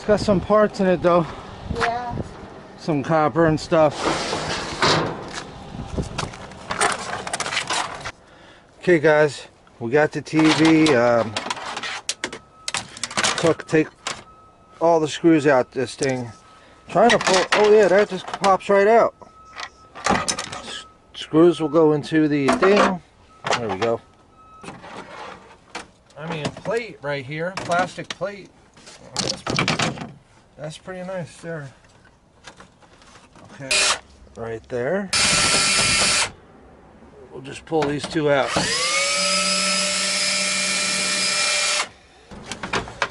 got some parts in it though. Yeah. Some copper and stuff. Okay guys, we got the TV. Take all the screws out this thing. Trying to pull, oh yeah, that just pops right out. Screws will go into the thing. There we go. I mean, plate right here, plastic plate. That's pretty nice there. Okay, right there. We'll just pull these two out.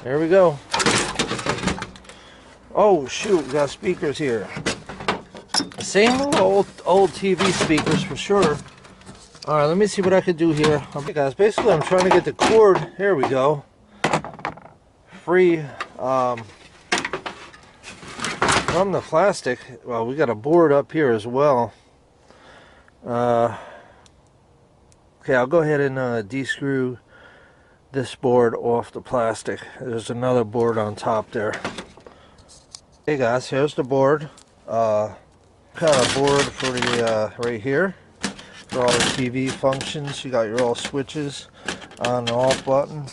There we go. Oh shoot, we got speakers here. Same old TV speakers for sure. Alright, let me see what I can do here. Okay guys, basically I'm trying to get the cord. Here we go. Free from the plastic. Well, we got a board up here as well. Okay, I'll go ahead and de-screw this board off the plastic. There's another board on top there. Hey guys, here's the board. Kind of board for the right here for all the TV functions. You got your all switches, on and off button.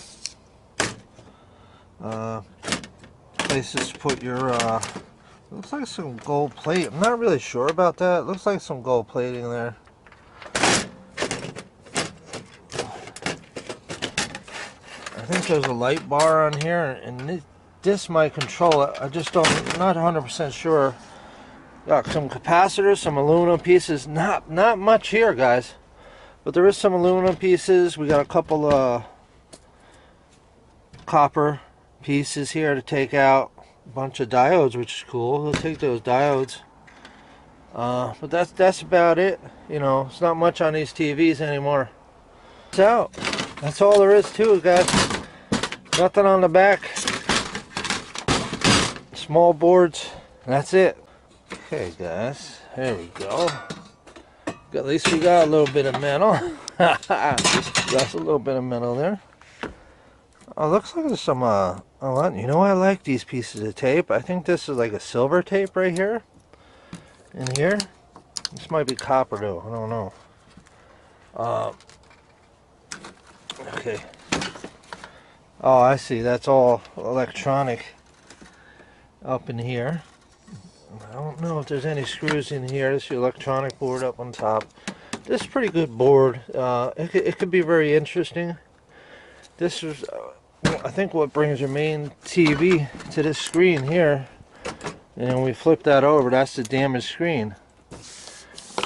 Places to put your looks like some gold plate. I'm not really sure about that. It looks like some gold plating there. I think there's a light bar on here, and this might control it. I just don't, not 100% sure. Got some capacitors, some aluminum pieces. Not much here, guys, but there is some aluminum pieces. We got a couple copper pieces here to take out. A bunch of diodes, which is cool. We'll take those diodes. But that's about it. You know, it's not much on these TVs anymore. It's out. That's all there is to it, guys. Nothing on the back. Small boards. That's it. Okay, guys. There we go. At least we got a little bit of metal. That's a little bit of metal there. Oh, looks like there's some, you know, I like these pieces of tape. I think this is like a silver tape right here. In here. This might be copper though. I don't know. Okay. Oh, I see. That's all electronic up in here. I don't know if there's any screws in here. This is your electronic board up on top. This is a pretty good board. It could be very interesting. This is, I think, what brings your main TV to this screen here. And we flip that over. That's the damaged screen.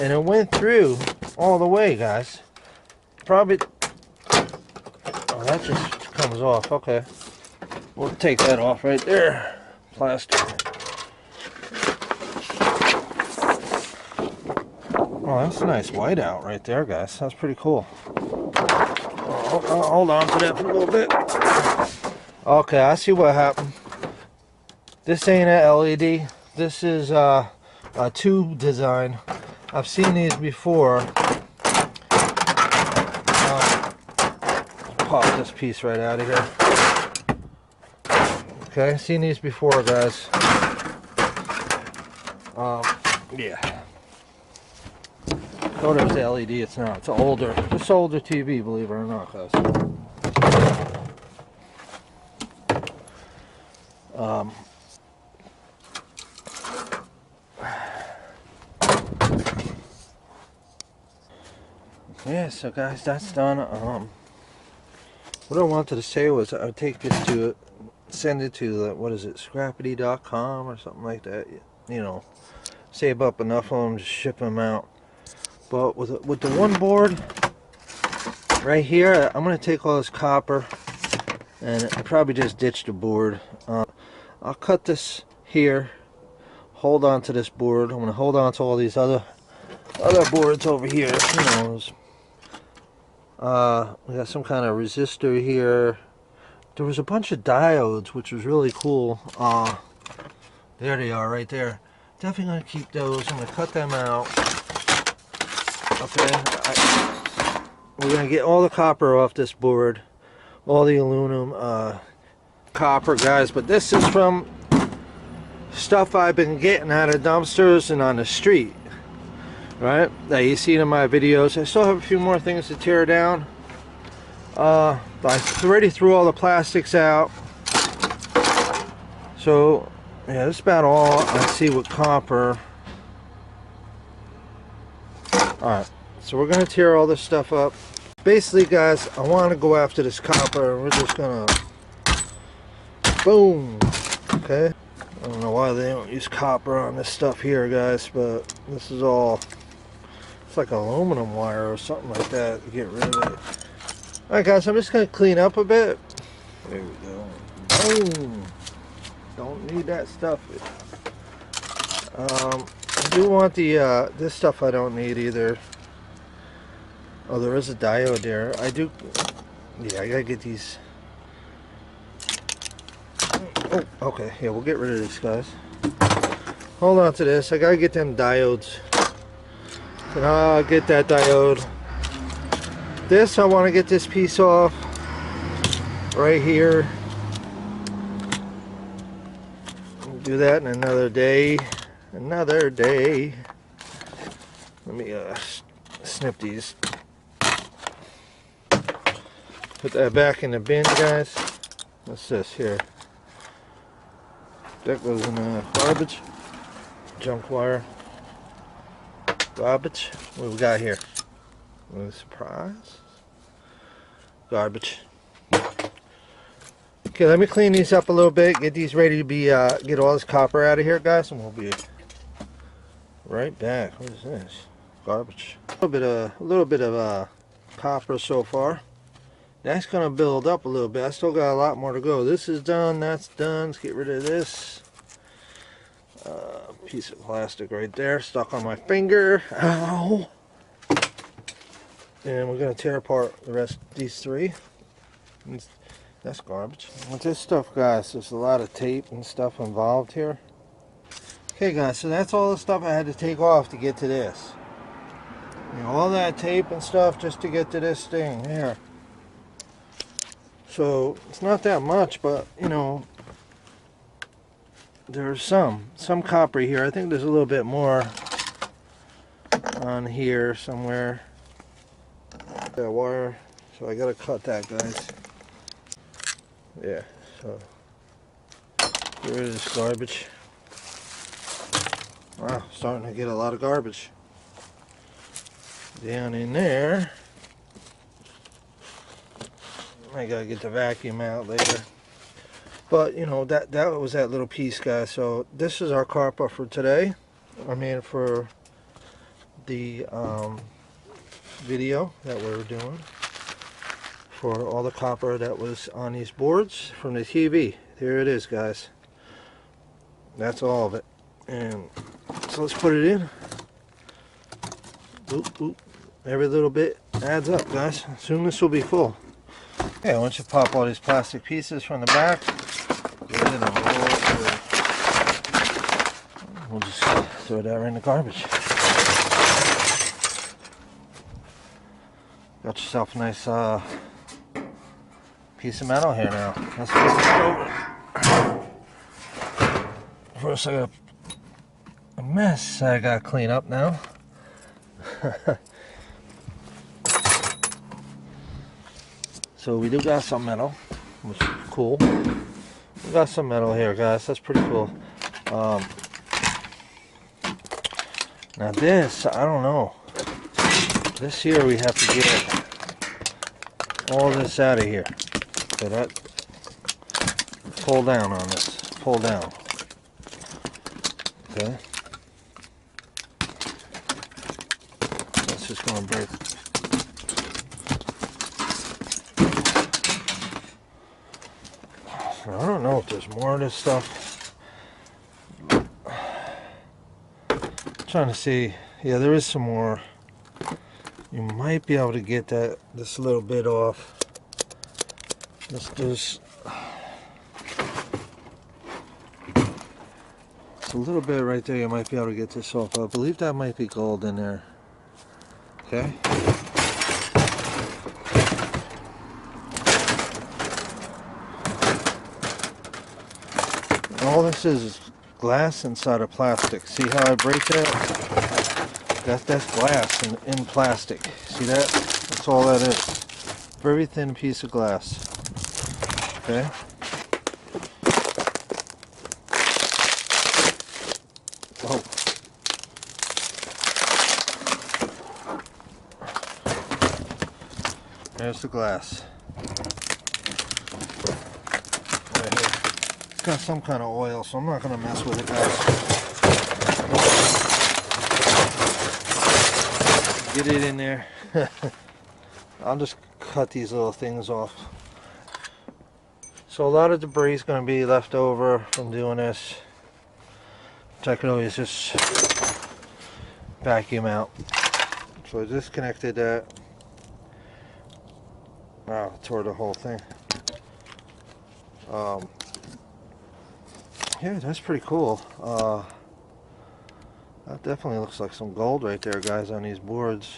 And it went through all the way, guys. Probably. Oh, that just comes off. Okay. We'll take that off right there. Plastic. Oh, that's a nice whiteout right there, guys. That's pretty cool. Hold on to that for a little bit. Okay, I see what happened. This ain't an LED. This is a tube design. I've seen these before. Pop this piece right out of here. Okay, I've seen these before, guys. Yeah. Oh, there's the LED. It's not. It's older. It's older TV, believe it or not, guys. Yeah, so guys, that's done. What I wanted to say was I would take this to send it to what is it, scrappity.com or something like that. You know, save up enough of them to ship them out. But with the one board right here, I'm gonna take all this copper and I probably just ditch the board. I'll cut this here, hold on to this board. I'm gonna hold on to all these other boards over here. You know, we got some kind of resistor here. There was a bunch of diodes, which was really cool. There they are, right there. Definitely gonna keep those. I'm gonna cut them out. Okay, we're gonna get all the copper off this board, all the aluminum, copper, guys. But this is from stuff I've been getting out of dumpsters and on the street, right, that you see in my videos. I still have a few more things to tear down. I already threw all the plastics out, so yeah, that's about all I see with copper. Alright, so we're gonna tear all this stuff up. Basically, guys, I want to go after this copper, and we're just gonna boom. Okay, I don't know why they don't use copper on this stuff here, guys, but this is all, it's like aluminum wire or something like that to get rid of it. Alright, guys, I'm just gonna clean up a bit. There we go. Boom. Don't need that stuff. I do want the this stuff I don't need either. Oh, there is a diode there. I do. Yeah, I gotta get these. Oh, okay. Yeah, we'll get rid of these guys. Hold on to this. I gotta get them diodes. And I'll get that diode. This, I want to get this piece off right here. Do that in another day. Another day. Let me snip these. Put that back in the bin, guys. What's this here? That goes in the garbage. Junk wire. Garbage. What we got here? What a surprise. Garbage. Okay, let me clean these up a little bit. Get these ready to be, get all this copper out of here, guys, and we'll be right back. What is this? Garbage. A little bit of copper so far. That's gonna build up a little bit. I still got a lot more to go. This is done. That's done. Let's get rid of this. Piece of plastic right there, stuck on my finger. Ow! And we're gonna tear apart the rest of these three. That's garbage. With this stuff, guys, there's a lot of tape and stuff involved here. Okay, guys, so that's all the stuff I had to take off to get to this. You know, all that tape and stuff just to get to this thing here. So it's not that much, but you know, there's some copper here. I think there's a little bit more on here somewhere. That wire, so I gotta cut that, guys. Yeah, so get rid of this garbage. Wow, starting to get a lot of garbage down in there. I gotta get the vacuum out later. But you know, that was that little piece, guys. So this is our copper for today. I mean, for the video that we were doing, for all the copper that was on these boards from the TV. There it is, guys. That's all of it. And so let's put it in. Oop, oop. Every little bit adds up, guys. Soon this will be full. Okay, once you pop all these plastic pieces from the back, get rid of them. We'll just throw that right in the garbage. Got yourself a nice piece of metal here now. Let's flip it over. First, I got a mess I gotta clean up now. So we do got some metal, which is cool. We got some metal here, guys. That's pretty cool. Now this, I don't know. This here we have to get all this out of here. So that, pull down on this. Pull down. Okay. That's just gonna break. I don't know if there's more of this stuff. I'm trying to see. Yeah, there is some more. You might be able to get this little bit off. There's a little bit right there. You might be able to get this off. I believe that might be gold in there. Okay. All this is glass inside of plastic. See how I break that? That's glass in plastic. See that? That's all that is. Very thin piece of glass. Okay. Oh. There's the glass. Right here. It's got some kind of oil, so I'm not going to mess with it, guys. Get it in there. I'll just cut these little things off. So a lot of debris is going to be left over from doing this, which I can always just vacuum out. So I disconnected that. Wow, tore the whole thing. Yeah, that's pretty cool. That definitely looks like some gold right there, guys, on these boards.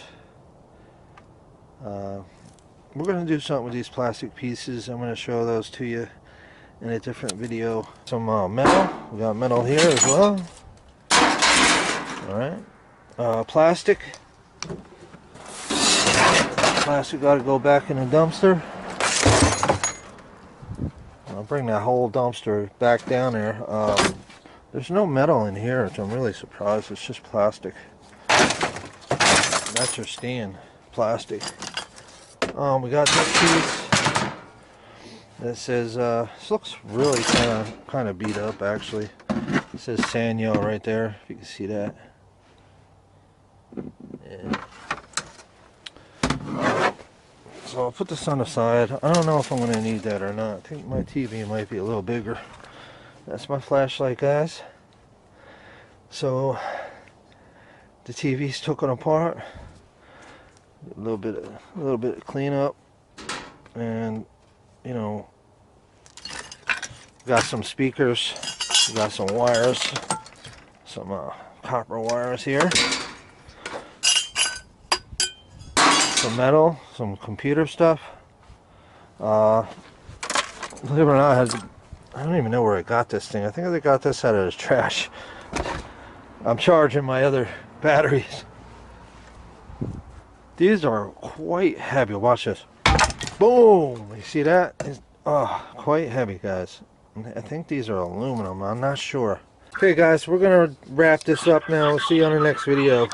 We're going to do something with these plastic pieces. I'm going to show those to you in a different video. Some metal. We got metal here as well. Alright. Plastic. Plastic got to go back in the dumpster. I'll bring that whole dumpster back down there. There's no metal in here, which I'm really surprised. It's just plastic. That's your stand. Plastic. We got this piece that says, this looks really kind of beat up actually. It says Sanyo right there, if you can see that. Yeah. So I'll put this on the side. I don't know if I'm going to need that or not. I think my TV might be a little bigger. That's my flashlight, guys. So the TV's taken apart. A little bit of cleanup, and you know, got some speakers, got some wires, some copper wires here, some metal, some computer stuff. Believe it or not, I don't even know where I got this thing. I think I got this out of the trash. I'm charging my other batteries. These are quite heavy. Watch this. Boom! You see that? It's, quite heavy, guys. I think these are aluminum. I'm not sure. Okay, guys, we're going to wrap this up now. We'll see you on the next video.